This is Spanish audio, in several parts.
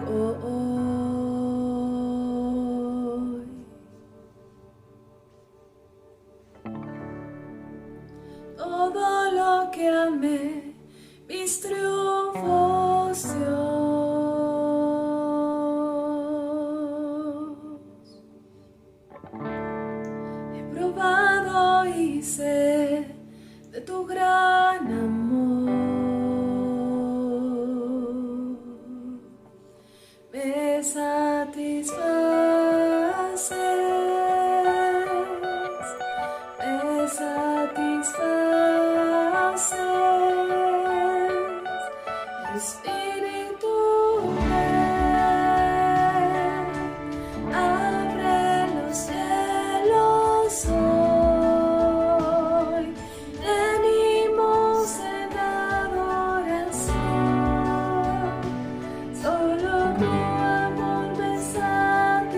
hoy. Todo lo que amé, mis triunfos, Dios. He probado y sé de tu gran amor. Me satisfaces, me satisfaces, Espíritu, ven, abre los cielos hoy, venimos en adoración, solo tu amor me satisface.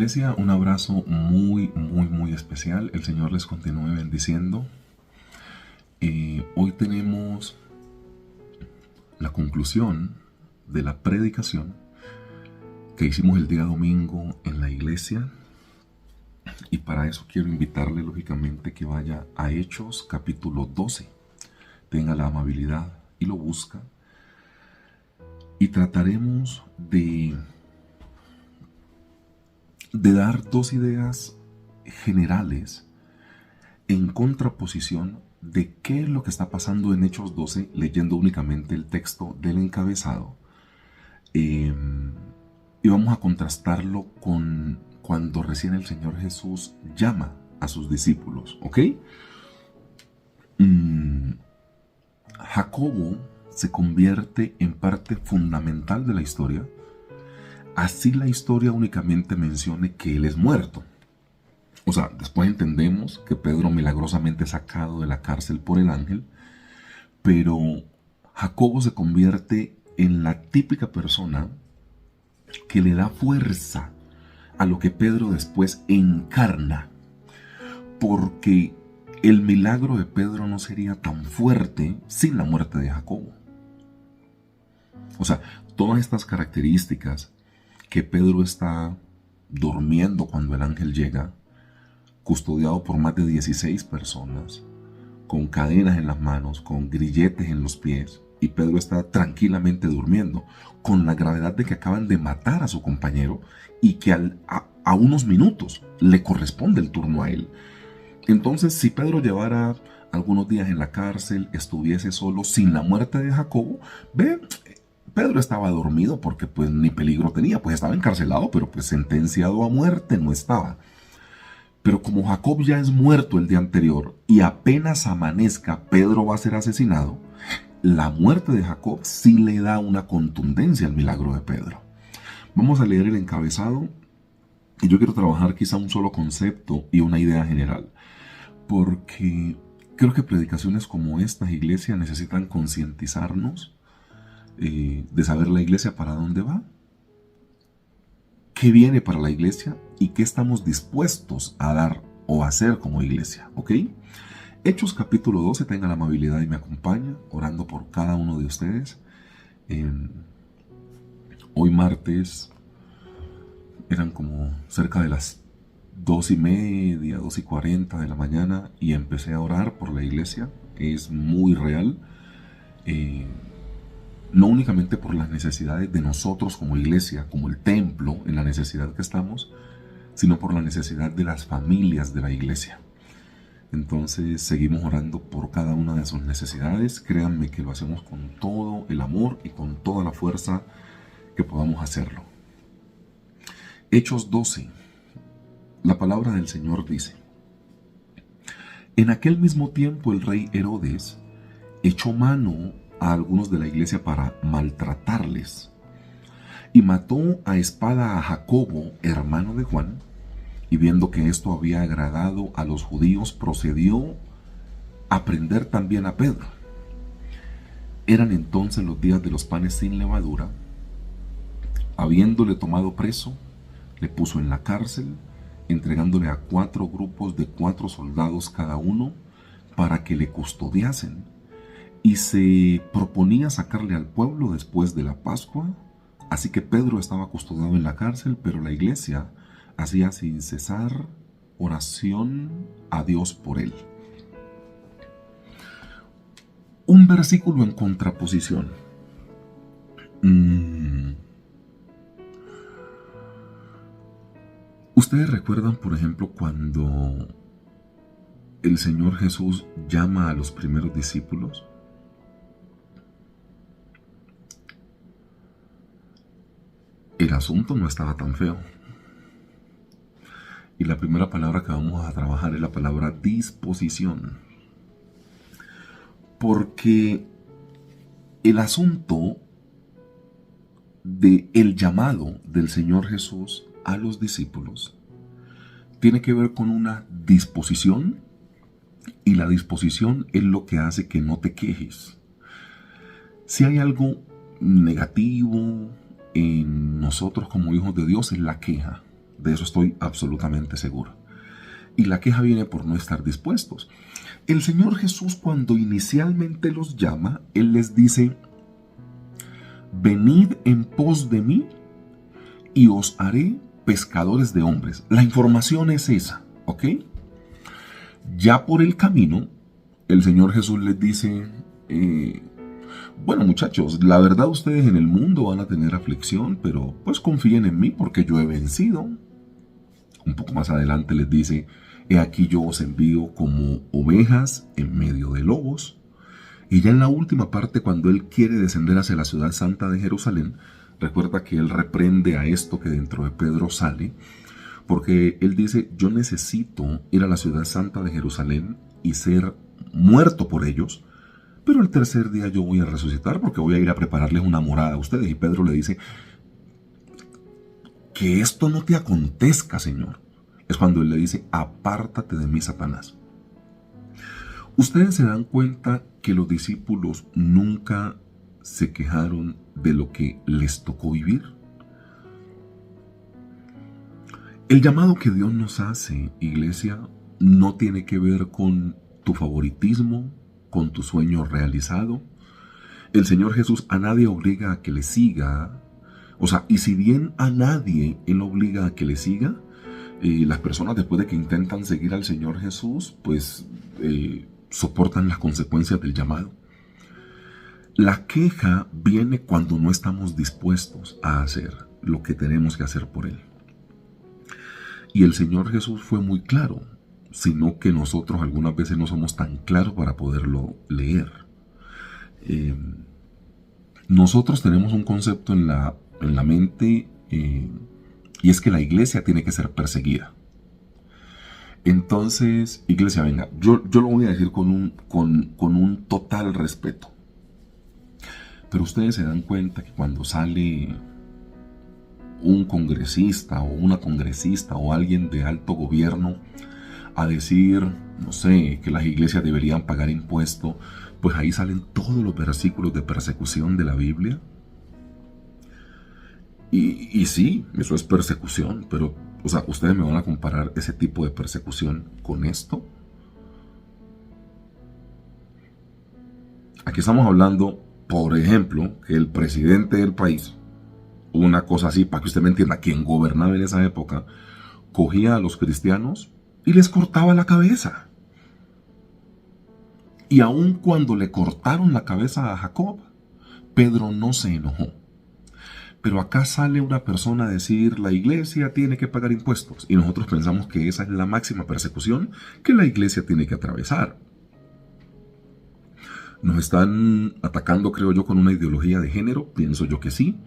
Iglesia, un abrazo muy especial. El Señor les continúe bendiciendo. Hoy tenemos la conclusión de la predicación que hicimos el día domingo en la iglesia. Y para eso quiero invitarle lógicamente que vaya a Hechos capítulo 12. Tenga la amabilidad y lo busca. Y trataremos de dar dos ideas generales en contraposición de qué es lo que está pasando en Hechos 12, leyendo únicamente el texto del encabezado. Y vamos a contrastarlo con cuando recién el Señor Jesús llama a sus discípulos, ¿ok? Jacobo se convierte en parte fundamental de la historia, así la historia únicamente mencione que él es muerto. O sea, después entendemos que Pedro milagrosamente es sacado de la cárcel por el ángel, pero Jacobo se convierte en la típica persona que le da fuerza a lo que Pedro después encarna, porque el milagro de Pedro no sería tan fuerte sin la muerte de Jacobo. O sea, todas estas características, que Pedro está durmiendo cuando el ángel llega, custodiado por más de 16 personas, con cadenas en las manos, con grilletes en los pies, y Pedro está tranquilamente durmiendo, con la gravedad de que acaban de matar a su compañero y que a unos minutos le corresponde el turno a él. Entonces, si Pedro llevara algunos días en la cárcel, estuviese solo sin la muerte de Jacobo, Pedro estaba dormido porque pues ni peligro tenía, pues estaba encarcelado, pero pues sentenciado a muerte no estaba. Pero como Jacob ya es muerto el día anterior y apenas amanezca Pedro va a ser asesinado, la muerte de Jacob sí le da una contundencia al milagro de Pedro. Vamos a leer el encabezado y yo quiero trabajar quizá un solo concepto y una idea general, porque creo que predicaciones como estas, iglesia, necesitan concientizarnos de saber la iglesia para dónde va, qué viene para la iglesia y qué estamos dispuestos a dar o hacer como iglesia, ¿ok? Hechos capítulo 12, tenga la amabilidad y me acompaña, orando por cada uno de ustedes. Hoy martes eran como cerca de las 2:30, 2:40 de la mañana y empecé a orar por la iglesia. Es muy real. No únicamente por las necesidades de nosotros como iglesia, como el templo, en la necesidad que estamos, sino por la necesidad de las familias de la iglesia. Entonces seguimos orando por cada una de sus necesidades. Créanme que lo hacemos con todo el amor y con toda la fuerza que podamos hacerlo. Hechos 12. La palabra del Señor dice: en aquel mismo tiempo el rey Herodes echó mano a algunos de la iglesia para maltratarles, y mató a espada a Jacobo, hermano de Juan, y viendo que esto había agradado a los judíos, procedió a prender también a Pedro. Eran entonces los días de los panes sin levadura. Habiéndole tomado preso, le puso en la cárcel, entregándole a 4 grupos de 4 soldados cada uno, para que le custodiasen, y se proponía sacarle al pueblo después de la Pascua. Así que Pedro estaba custodiado en la cárcel, pero la iglesia hacía sin cesar oración a Dios por él. Un versículo en contraposición. ¿Ustedes recuerdan, por ejemplo, cuando el Señor Jesús llama a los primeros discípulos? El asunto no estaba tan feo. Y la primera palabra que vamos a trabajar es la palabra disposición. Porque el asunto del llamado del Señor Jesús a los discípulos tiene que ver con una disposición, y la disposición es lo que hace que no te quejes. Si hay algo negativo en nosotros como hijos de Dios, es la queja. de eso estoy absolutamente seguro. Y la queja viene por no estar dispuestos. El Señor Jesús, cuando inicialmente los llama, Él les dice: venid en pos de mí y os haré pescadores de hombres. La información es esa, ¿ok? Ya por el camino, el Señor Jesús les dice: bueno, muchachos, la verdad ustedes en el mundo van a tener aflicción, pero pues confíen en mí porque yo he vencido. Un poco más adelante les dice: he aquí yo os envío como ovejas en medio de lobos. Y ya en la última parte, cuando Él quiere descender hacia la ciudad santa de Jerusalén, recuerda que Él reprende a esto que dentro de Pedro sale, porque Él dice: yo necesito ir a la ciudad santa de Jerusalén y ser muerto por ellos, pero el tercer día yo voy a resucitar porque voy a ir a prepararles una morada a ustedes. Y Pedro le dice: que esto no te acontezca, Señor. Es cuando Él le dice: apártate de mí, Satanás. Ustedes se dan cuenta que los discípulos nunca se quejaron de lo que les tocó vivir. El llamado que Dios nos hace, iglesia, no tiene que ver con tu favoritismo, con tu sueño realizado. El Señor Jesús a nadie obliga a que le siga. O sea, y si bien a nadie Él obliga a que le siga, las personas después de que intentan seguir al Señor Jesús, pues soportan las consecuencias del llamado. La queja viene cuando no estamos dispuestos a hacer lo que tenemos que hacer por Él. Y el Señor Jesús fue muy claro, sino que nosotros algunas veces no somos tan claros para poderlo leer. Nosotros tenemos un concepto en la mente, y es que la iglesia tiene que ser perseguida. Entonces, iglesia, venga, yo lo voy a decir con un total respeto. Pero ustedes se dan cuenta que cuando sale un congresista o una congresista o alguien de alto gobierno a decir, no sé, que las iglesias deberían pagar impuestos, pues ahí salen todos los versículos de persecución de la Biblia. Y sí, eso es persecución, pero, o sea, ustedes me van a comparar ese tipo de persecución con esto. Aquí estamos hablando, por ejemplo, que el presidente del país, una cosa así, para que usted me entienda, quien gobernaba en esa época, cogía a los cristianos y les cortaba la cabeza. Y aun cuando le cortaron la cabeza a Jacob, Pedro no se enojó. Pero acá sale una persona a decir: la iglesia tiene que pagar impuestos. Y nosotros pensamos que esa es la máxima persecución que la iglesia tiene que atravesar. Nos están atacando, creo yo, con una ideología de género. Pienso yo que sí.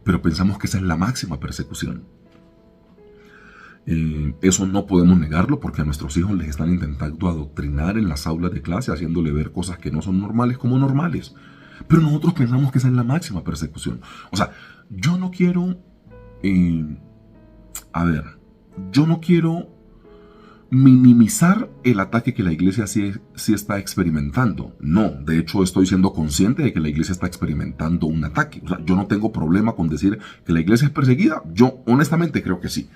Pero pensamos que esa es la máxima persecución. Eso no podemos negarlo porque a nuestros hijos les están intentando adoctrinar en las aulas de clase, haciéndole ver cosas que no son normales como normales. Pero nosotros pensamos que esa es la máxima persecución. O sea, yo no quiero, yo no quiero minimizar el ataque que la iglesia sí está experimentando. No, de hecho estoy siendo consciente de que la iglesia está experimentando un ataque. O sea, yo no tengo problema con decir que la iglesia es perseguida. Yo honestamente creo que sí.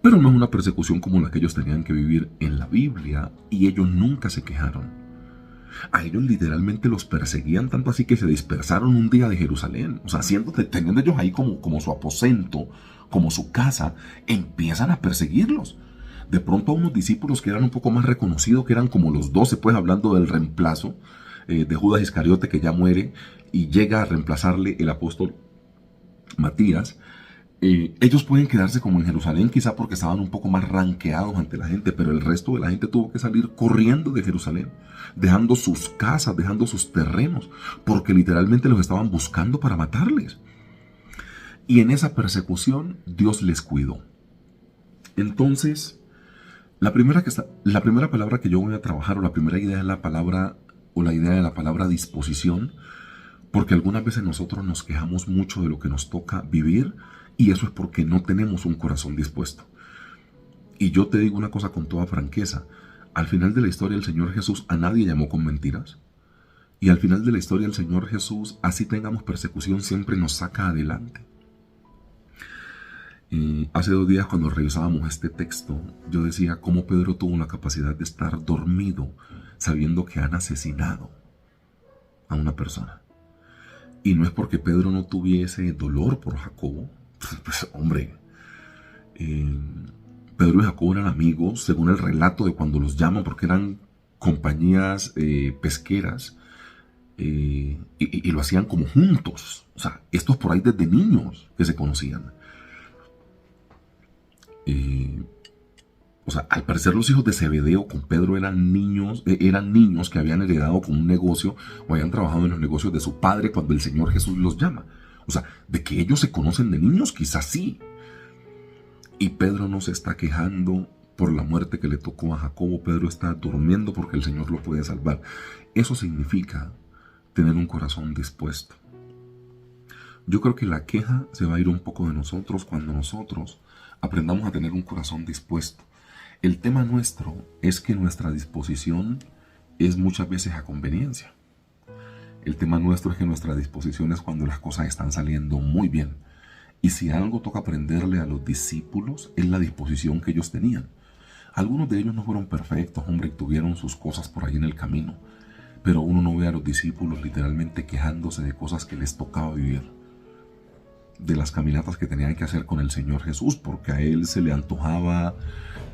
Pero no es una persecución como la que ellos tenían que vivir en la Biblia, y ellos nunca se quejaron. A ellos literalmente los perseguían tanto así que se dispersaron un día de Jerusalén. O sea, teniendo ellos ahí como su aposento, como su casa, empiezan a perseguirlos. De pronto a unos discípulos que eran un poco más reconocidos, que eran como los 12, pues hablando del reemplazo de Judas Iscariote, que ya muere y llega a reemplazarle el apóstol Matías. Ellos pueden quedarse como en Jerusalén quizá porque estaban un poco más ranqueados ante la gente, pero el resto de la gente tuvo que salir corriendo de Jerusalén, dejando sus casas, dejando sus terrenos, porque literalmente los estaban buscando para matarles. Y en esa persecución Dios les cuidó. Entonces, la primera palabra que yo voy a trabajar, o la primera idea es la idea de la palabra disposición, porque algunas veces nosotros nos quejamos mucho de lo que nos toca vivir, y eso es porque no tenemos un corazón dispuesto. Y yo te digo una cosa con toda franqueza: al final de la historia el Señor Jesús a nadie llamó con mentiras. Y al final de la historia el Señor Jesús, así tengamos persecución, siempre nos saca adelante. Hace 2 días cuando revisábamos este texto, yo decía cómo Pedro tuvo la capacidad de estar dormido sabiendo que han asesinado a una persona. Y no es porque Pedro no tuviese dolor por Jacobo. Pues, hombre, Pedro y Jacobo eran amigos, según el relato de cuando los llaman, porque eran compañías pesqueras y lo hacían como juntos. O sea, estos por ahí desde niños que se conocían. O sea, al parecer los hijos de Zebedeo con Pedro eran niños que habían heredado con un negocio o habían trabajado en los negocios de su padre cuando el Señor Jesús los llama. O sea, de que ellos se conocen de niños, quizás sí. Y Pedro no se está quejando por la muerte que le tocó a Jacobo. Pedro está durmiendo porque el Señor lo puede salvar. Eso significa tener un corazón dispuesto. Yo creo que la queja se va a ir un poco de nosotros cuando nosotros aprendamos a tener un corazón dispuesto. El tema nuestro es que nuestra disposición es muchas veces a conveniencia. El tema nuestro es que nuestra disposición es cuando las cosas están saliendo muy bien. Y si algo toca aprenderle a los discípulos es la disposición que ellos tenían. Algunos de ellos no fueron perfectos, hombre, y tuvieron sus cosas por ahí en el camino. Pero uno no ve a los discípulos literalmente quejándose de cosas que les tocaba vivir. De las caminatas que tenían que hacer con el Señor Jesús, porque a él se le antojaba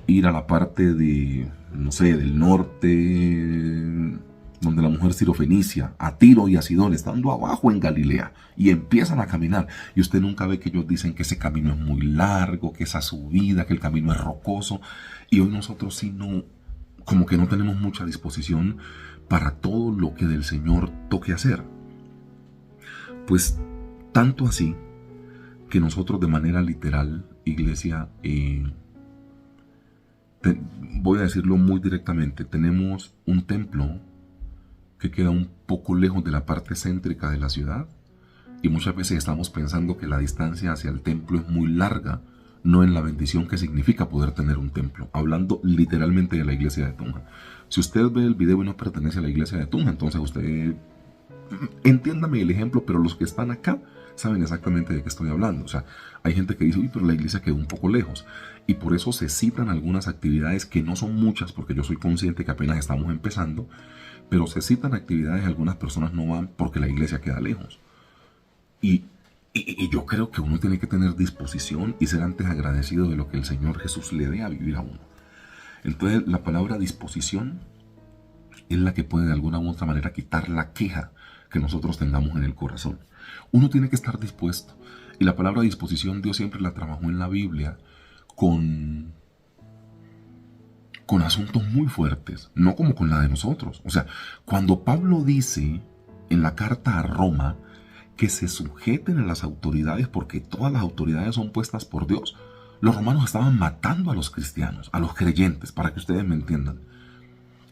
ir a la parte de, no sé, del norte, donde la mujer sirofenicia, a Tiro y a Sidón, estando abajo en Galilea, y empiezan a caminar, y usted nunca ve que ellos dicen que ese camino es muy largo, que esa subida, que el camino es rocoso, y hoy nosotros sí no, como que no tenemos mucha disposición para todo lo que del Señor toque hacer. Pues tanto así que nosotros de manera literal, iglesia, voy a decirlo muy directamente, tenemos un templo que queda un poco lejos de la parte céntrica de la ciudad y muchas veces estamos pensando que la distancia hacia el templo es muy larga, no en la bendición que significa poder tener un templo, hablando literalmente de la iglesia de Tunja. Si usted ve el video y no pertenece a la iglesia de Tunja, entonces usted, entiéndame el ejemplo, pero los que están acá saben exactamente de qué estoy hablando. O sea, hay gente que dice, uy, pero la iglesia quedó un poco lejos. Y por eso se citan algunas actividades que no son muchas, porque yo soy consciente que apenas estamos empezando, pero se citan actividades, algunas personas no van porque la iglesia queda lejos. Y yo creo que uno tiene que tener disposición y ser antes agradecido de lo que el Señor Jesús le dé a vivir a uno. Entonces, la palabra disposición es la que puede de alguna u otra manera quitar la queja que nosotros tengamos en el corazón. Uno tiene que estar dispuesto. Y la palabra disposición Dios siempre la trabajó en la Biblia con asuntos muy fuertes, no como con la de nosotros. O sea, cuando Pablo dice en la carta a Roma que se sujeten a las autoridades porque todas las autoridades son puestas por Dios, los romanos estaban matando a los cristianos, a los creyentes, para que ustedes me entiendan.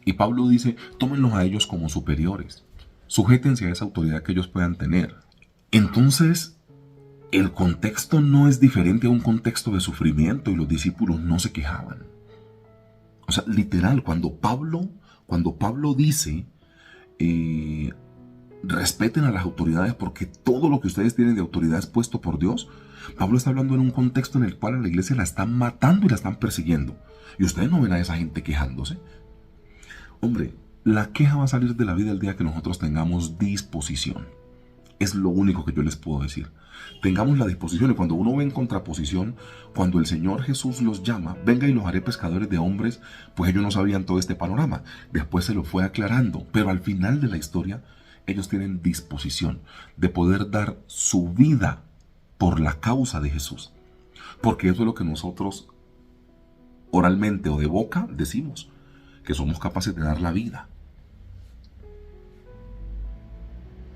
Y Pablo dice, tómenlos a ellos como superiores, sujétense a esa autoridad que ellos puedan tener. Entonces, el contexto no es diferente a un contexto de sufrimiento y los discípulos no se quejaban. O sea, literal, cuando Pablo dice, respeten a las autoridades porque todo lo que ustedes tienen de autoridad es puesto por Dios, Pablo está hablando en un contexto en el cual a la iglesia la están matando y la están persiguiendo. Y ustedes no ven a esa gente quejándose. Hombre, la queja va a salir de la vida el día que nosotros tengamos disposición. Es lo único que yo les puedo decir. Tengamos la disposición, y cuando uno ve en contraposición, cuando el Señor Jesús los llama, venga y los haré pescadores de hombres, pues ellos no sabían todo este panorama. Después se lo fue aclarando, pero al final de la historia, ellos tienen disposición de poder dar su vida por la causa de Jesús. Porque eso es lo que nosotros oralmente o de boca decimos, que somos capaces de dar la vida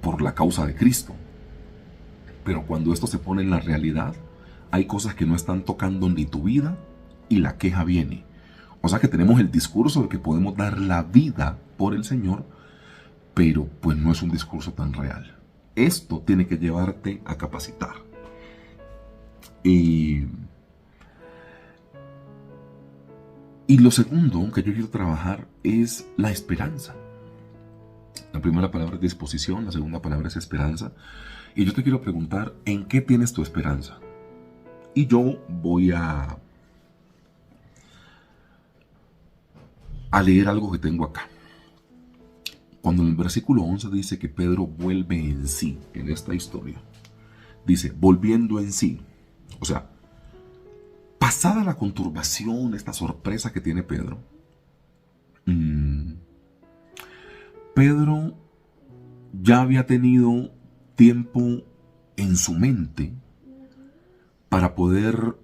por la causa de Cristo. Pero cuando esto se pone en la realidad, hay cosas que no están tocando ni tu vida y la queja viene. O sea que tenemos el discurso de que podemos dar la vida por el Señor, pero pues no es un discurso tan real. Esto tiene que llevarte a capacitar. Y lo segundo que yo quiero trabajar es la esperanza. La primera palabra es disposición, la segunda palabra es esperanza. Y yo te quiero preguntar, ¿en qué tienes tu esperanza? Y yo voy a leer algo que tengo acá. Cuando en el versículo 11 dice que Pedro vuelve en sí en esta historia, dice, volviendo en sí. O sea, pasada la conturbación, esta sorpresa que tiene Pedro, Pedro ya había tenido tiempo en su mente para poder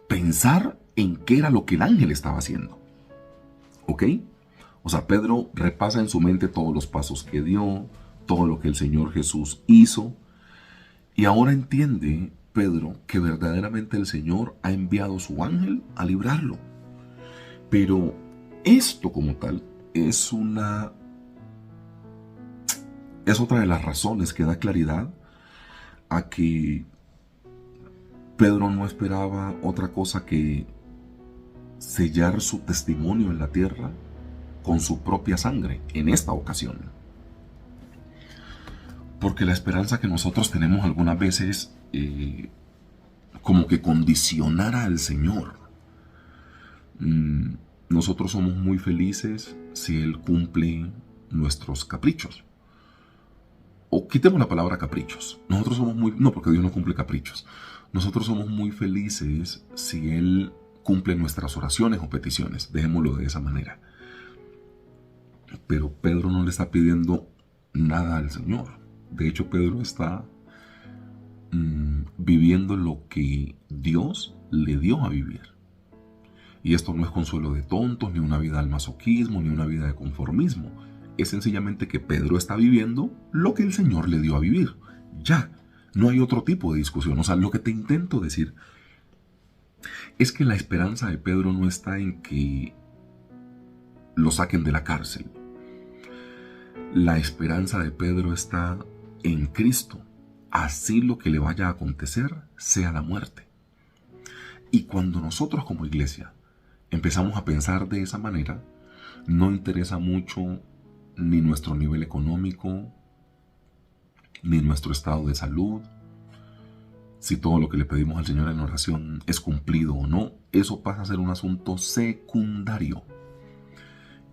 pensar en qué era lo que el ángel estaba haciendo. ¿Ok? O sea, Pedro repasa en su mente todos los pasos que dio, todo lo que el Señor Jesús hizo, y ahora entiende Pedro que verdaderamente el Señor ha enviado su ángel a librarlo. Pero esto como tal es otra de las razones que da claridad a que Pedro no esperaba otra cosa que sellar su testimonio en la tierra con su propia sangre en esta ocasión. Porque la esperanza que nosotros tenemos algunas veces como que condicionara al Señor. Nosotros somos muy felices si Él cumple nuestros caprichos. O quitemos la palabra caprichos. Nosotros somos no, porque Dios no cumple caprichos. Nosotros somos muy felices si Él cumple nuestras oraciones o peticiones. Dejémoslo de esa manera. Pero Pedro no le está pidiendo nada al Señor. De hecho, Pedro está viviendo lo que Dios le dio a vivir. Y esto no es consuelo de tontos, ni una vida al masoquismo, ni una vida de conformismo. Es sencillamente que Pedro está viviendo lo que el Señor le dio a vivir. Ya, no hay otro tipo de discusión. O sea, lo que te intento decir es que la esperanza de Pedro no está en que lo saquen de la cárcel. La esperanza de Pedro está en Cristo. Así lo que le vaya a acontecer sea la muerte. Y cuando nosotros como iglesia empezamos a pensar de esa manera, no interesa mucho ni nuestro nivel económico, ni nuestro estado de salud, si todo lo que le pedimos al Señor en oración es cumplido o no. Eso pasa a ser un asunto secundario.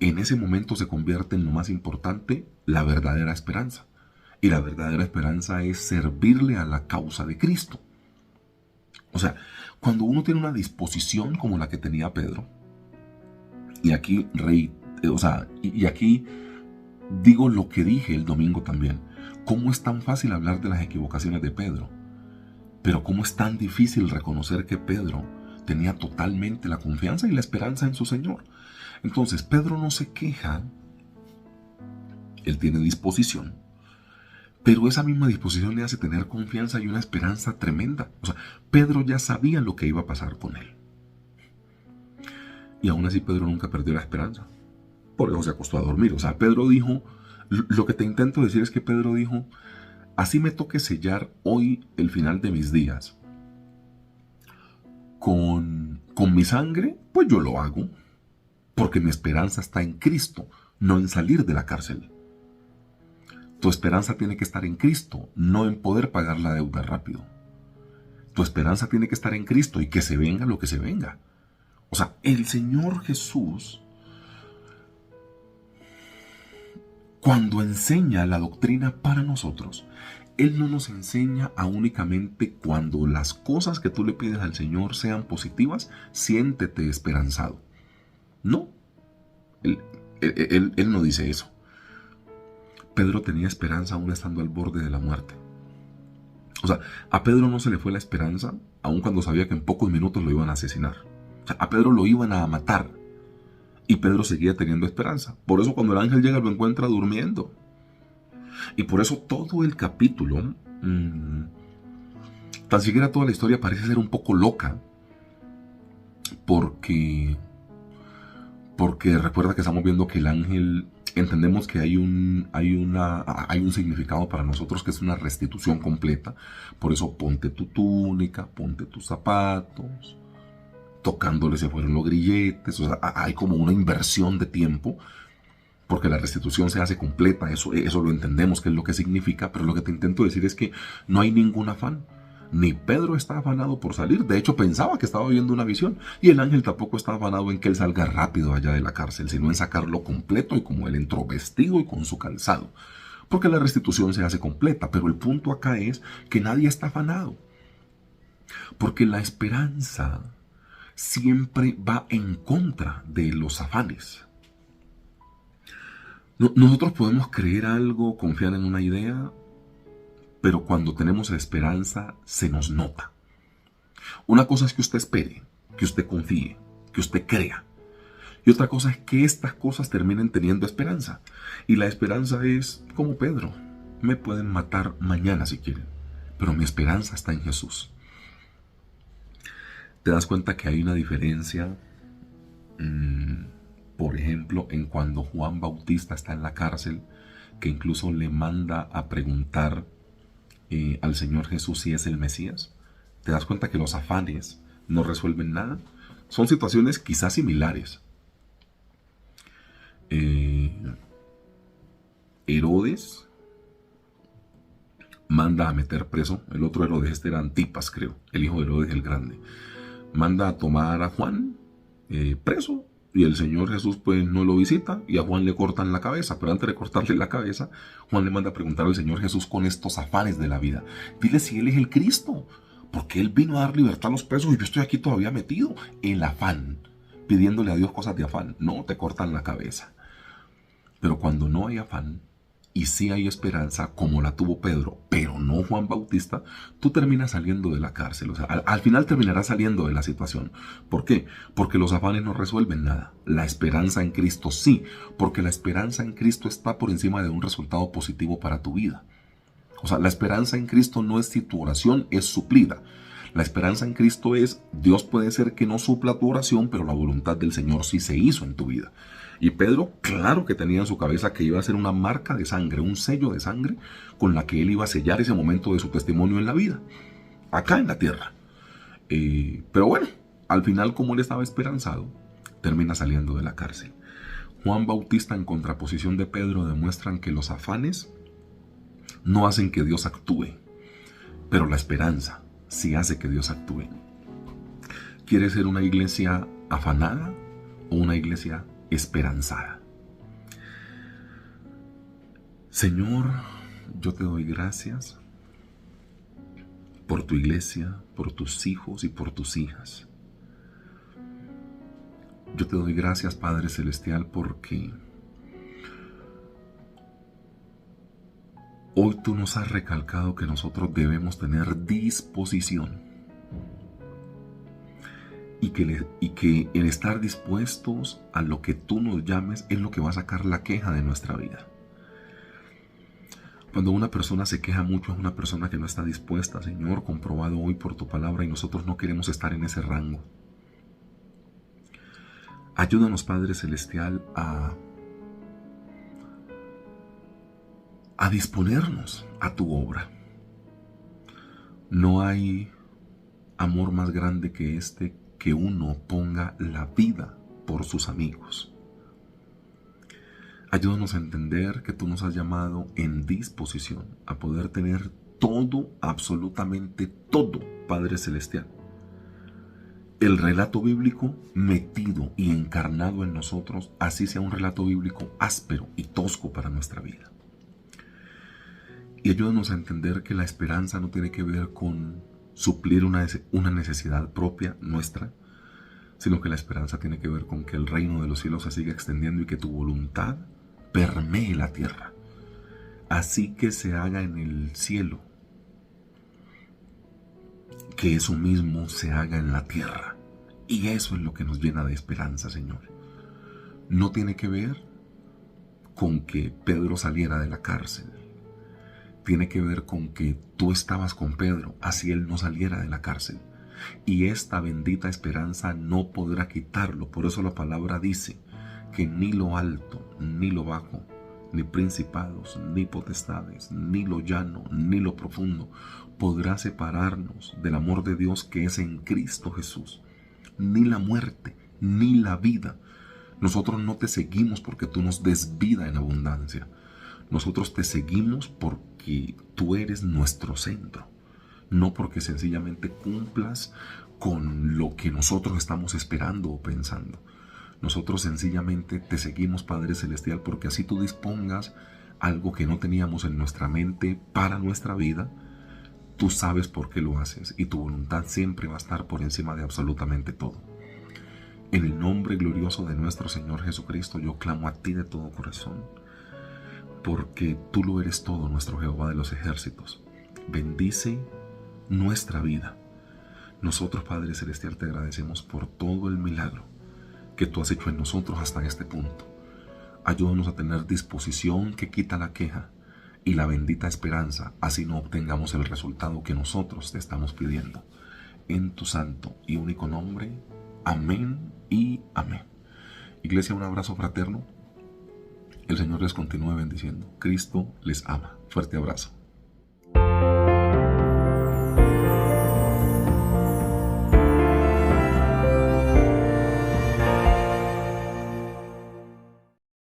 En ese momento se convierte en lo más importante la verdadera esperanza. Y la verdadera esperanza es servirle a la causa de Cristo. O sea, cuando uno tiene una disposición como la que tenía Pedro, y aquí aquí digo lo que dije el domingo también, cómo es tan fácil hablar de las equivocaciones de Pedro, pero cómo es tan difícil reconocer que Pedro tenía totalmente la confianza y la esperanza en su Señor. Entonces, Pedro no se queja, él tiene disposición, pero esa misma disposición le hace tener confianza y una esperanza tremenda. O sea, Pedro ya sabía lo que iba a pasar con él. Y aún así Pedro nunca perdió la esperanza. Por eso se acostó a dormir. O sea, Pedro dijo, lo que te intento decir es que Pedro dijo, así me toque sellar hoy el final de mis días con mi sangre, pues yo lo hago. Porque mi esperanza está en Cristo, no en salir de la cárcel. Tu esperanza tiene que estar en Cristo, no en poder pagar la deuda rápido. Tu esperanza tiene que estar en Cristo y que se venga lo que se venga. O sea, el Señor Jesús, cuando enseña la doctrina para nosotros, Él no nos enseña a únicamente cuando las cosas que tú le pides al Señor sean positivas, siéntete esperanzado. No, él no dice eso. Pedro tenía esperanza aún estando al borde de la muerte. O sea, a Pedro no se le fue la esperanza, aun cuando sabía que en pocos minutos lo iban a asesinar. O sea, a Pedro lo iban a matar. Y Pedro seguía teniendo esperanza. Por eso cuando el ángel llega lo encuentra durmiendo. Y por eso todo el capítulo, tan siquiera toda la historia parece ser un poco loca. Porque recuerda que estamos viendo que el ángel, entendemos que hay un significado para nosotros que es una restitución completa. Por eso ponte tu túnica, ponte tus zapatos, tocándole se fueron los grilletes. O sea, hay como una inversión de tiempo, porque la restitución se hace completa. Eso lo entendemos que es lo que significa, pero lo que te intento decir es que no hay ningún afán. Ni Pedro está afanado por salir. De hecho, pensaba que estaba viendo una visión. Y el ángel tampoco está afanado en que él salga rápido allá de la cárcel, sino en sacarlo completo y como él entró vestido y con su calzado. Porque la restitución se hace completa. Pero el punto acá es que nadie está afanado. Porque la esperanza siempre va en contra de los afanes. Nosotros podemos creer algo, confiar en una idea, pero cuando tenemos esperanza se nos nota. Una cosa es que usted espere, que usted confíe, que usted crea. Y otra cosa es que estas cosas terminen teniendo esperanza. Y la esperanza es como Pedro. Me pueden matar mañana si quieren, pero mi esperanza está en Jesús. ¿Te das cuenta que hay una diferencia? Por ejemplo, en cuando Juan Bautista está en la cárcel, que incluso le manda a preguntar al Señor Jesús si es el Mesías. ¿Te das cuenta que los afanes no resuelven nada? Son situaciones quizás similares. Herodes manda a meter preso, el otro Herodes, este era Antipas, creo, el hijo de Herodes el Grande, manda a tomar a Juan preso, y el Señor Jesús pues no lo visita, y a Juan le cortan la cabeza. Pero antes de cortarle la cabeza, Juan le manda a preguntar al Señor Jesús con estos afanes de la vida: dile si Él es el Cristo, porque Él vino a dar libertad a los presos y yo estoy aquí todavía metido. El afán, pidiéndole a Dios cosas de afán. No, te cortan la cabeza. Pero cuando no hay afán, y sí hay esperanza, como la tuvo Pedro, pero no Juan Bautista, tú terminas saliendo de la cárcel. O sea, al final terminarás saliendo de la situación. ¿Por qué? Porque los afanes no resuelven nada. La esperanza en Cristo sí, porque la esperanza en Cristo está por encima de un resultado positivo para tu vida. O sea, la esperanza en Cristo no es si tu oración es suplida. La esperanza en Cristo es: Dios puede ser que no supla tu oración, pero la voluntad del Señor sí se hizo en tu vida. Y Pedro, claro que tenía en su cabeza que iba a ser una marca de sangre, un sello de sangre con la que él iba a sellar ese momento de su testimonio en la vida, acá en la tierra. Pero bueno, al final, como él estaba esperanzado, termina saliendo de la cárcel. Juan Bautista, en contraposición de Pedro, demuestran que los afanes no hacen que Dios actúe, pero la esperanza sí hace que Dios actúe. ¿Quieres ser una iglesia afanada o una iglesia esperanzada? Señor, yo te doy gracias por tu iglesia, por tus hijos y por tus hijas. Yo te doy gracias, Padre Celestial, porque hoy tú nos has recalcado que nosotros debemos tener disposición. Y que el estar dispuestos a lo que tú nos llames es lo que va a sacar la queja de nuestra vida. Cuando una persona se queja mucho, es una persona que no está dispuesta, Señor, comprobado hoy por tu palabra, y nosotros no queremos estar en ese rango. Ayúdanos, Padre Celestial, a disponernos a tu obra. No hay amor más grande que este, que uno ponga la vida por sus amigos. Ayúdanos a entender que tú nos has llamado en disposición a poder tener todo, absolutamente todo, Padre Celestial. El relato bíblico metido y encarnado en nosotros, así sea un relato bíblico áspero y tosco para nuestra vida. Y ayúdanos a entender que la esperanza no tiene que ver con suplir una necesidad propia nuestra, sino que la esperanza tiene que ver con que el reino de los cielos se siga extendiendo y que tu voluntad permee la tierra. Así que se haga en el cielo, que eso mismo se haga en la tierra. Y eso es lo que nos llena de esperanza, Señor. No tiene que ver con que Pedro saliera de la cárcel. Tiene que ver con que tú estabas con Pedro, así él no saliera de la cárcel. Y esta bendita esperanza no podrá quitarlo. Por eso la palabra dice que ni lo alto, ni lo bajo, ni principados, ni potestades, ni lo llano, ni lo profundo podrá separarnos del amor de Dios que es en Cristo Jesús. Ni la muerte, ni la vida. Nosotros no te seguimos porque tú nos des vida en abundancia. Nosotros te seguimos porque tú eres nuestro centro. no porque sencillamente cumplas con lo que nosotros estamos esperando o pensando. Nosotros sencillamente te seguimos, Padre Celestial, porque así tú dispongas algo que no teníamos en nuestra mente para nuestra vida. Tú sabes por qué lo haces y tu voluntad siempre va a estar por encima de absolutamente todo. En el nombre glorioso de nuestro Señor Jesucristo, yo clamo a ti de todo corazón, porque tú lo eres todo, nuestro Jehová de los ejércitos. Bendice nuestra vida. Nosotros, Padre Celestial, te agradecemos por todo el milagro que tú has hecho en nosotros hasta este punto. Ayúdanos a tener disposición que quita la queja y la bendita esperanza, así no obtengamos el resultado que nosotros te estamos pidiendo. En tu santo y único nombre. Amén y amén. Iglesia, un abrazo fraterno. El Señor les continúe bendiciendo. Cristo les ama. Fuerte abrazo.